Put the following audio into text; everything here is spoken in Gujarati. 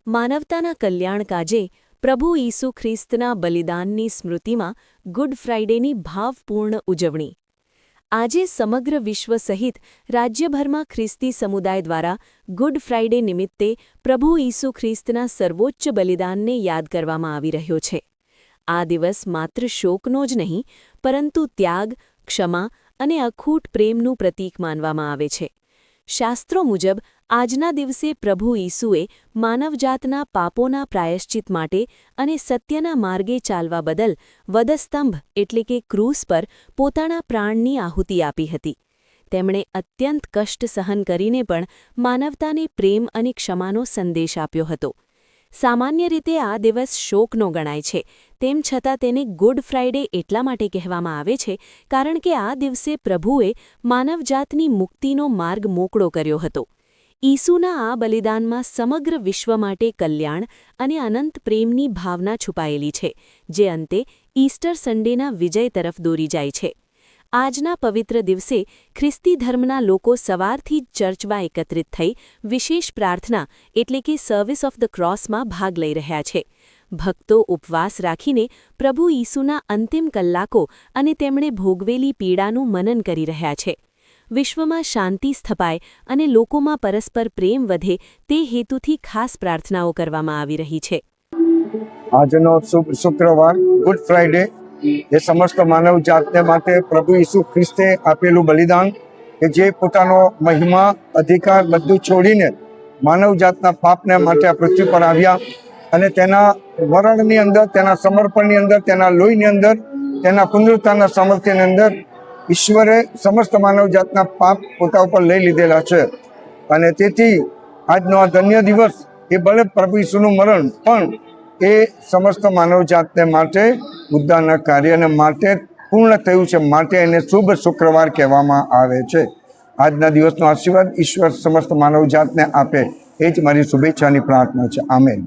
માનવતાના કલ્યાણ કાજે પ્રભુ ઈસુ ખ્રિસ્તના બલિદાનની સ્મૃતિમાં ગુડ ફ્રાઇડેની ભાવપૂર્ણ ઉજવણી। આજે સમગ્ર વિશ્વ સહિત રાજ્યભરમાં ખ્રિસ્તી સમુદાય દ્વારા ગુડ ફ્રાઇડે નિમિત્તે પ્રભુ ઈસુ ખ્રિસ્તના સર્વોચ્ચ બલિદાનને યાદ કરવામાં આવી રહ્યો છે। આ દિવસ માત્ર શોકનો જ નહીં, પરંતુ ત્યાગ, ક્ષમા અને અખૂટ પ્રેમનું પ્રતીક માનવામાં આવે છે। શાસ્ત્રો મુજબ આજના દિવસે પ્રભુ ઈસુએ માનવજાતના પાપોના પ્રાયશ્ચિત માટે અને સત્યના માર્ગે ચાલવા બદલ વધસ્તંભ એટલે કે ક્રૂસ પર પોતાના પ્રાણની આહુતિ આપી હતી। તેમણે અત્યંત કષ્ટ સહન કરીને પણ માનવતાને પ્રેમ અને ક્ષમાનો સંદેશ આપ્યો હતો। સામાન્ય રીતે આ દિવસ શોકનો ગણાય છે, તેમ છતાં તેને ગુડ ફ્રાઇડે એટલા માટે કહેવામાં આવે છે કારણ કે આ દિવસે પ્રભુએ માનવજાતની મુક્તિનો માર્ગ મોકળો કર્યો હતો। ઈસુના આ બલિદાનમાં સમગ્ર વિશ્વ માટે કલ્યાણ અને અનંત પ્રેમની ભાવના છુપાયેલી છે, જે અંતે ઈસ્ટર સન્ડેના વિજય તરફ દોરી જાય છે। આજના પવિત્ર દિવસે ખ્રિસ્તી ધર્મના લોકો સવારથી જ ચર્ચમાં એકત્રિત થઈ વિશેષ પ્રાર્થના એટલે કે સર્વિસ ઓફ ધ ક્રોસમાં ભાગ લઈ રહ્યા છે। ભક્તો ઉપવાસ રાખીને પ્રભુ ઈસુના અંતિમ કલાકો અને તેમણે ભોગવેલી પીડાનું મનન કરી રહ્યા છે। વિશ્વમાં શાંતિ સ્થપાય અને લોકોમાં પરસ્પર પ્રેમ વધે તે હેતુથી ખાસ પ્રાર્થનાઓ કરવામાં આવી રહી છે। આજનો શુક્રવાર ગુડ ફ્રાઇડે એ સમસ્ત માનવ જાતને માટે પ્રભુ ઈસુ ખ્રિસ્તે આપેલું બલિદાન કે જે પોતાનો મહિમા, અધિકાર બધું છોડીને માનવ જાતના પાપને માટે આ પૃથ્વી પર આવ્યા અને તેના મરણની અંદર, તેના સમર્પણની અંદર, તેના લોહીની અંદર, તેના પુનરુત્થાનના સામર્થ્યની અંદર ઈશ્વરે સમસ્ત માનવ જાતના પાપ પોતા ઉપર લઈ લીધેલા છે અને તેથી આજનો આ ધન્ય દિવસ એ ભલે પ્રભુ ઈસુનું મરણ પણ એ સમસ્ત માનવ જાતને માટે ઉદ્ધારના કાર્યને માટે પૂર્ણ થયું છે, માટે એને શુભ શુક્રવાર કહેવામાં આવે છે। આજના દિવસનો આશીર્વાદ ઈશ્વર સમસ્ત માનવ જાતને આપે એ જ મારી શુભેચ્છાની પ્રાર્થના છે। આમેન।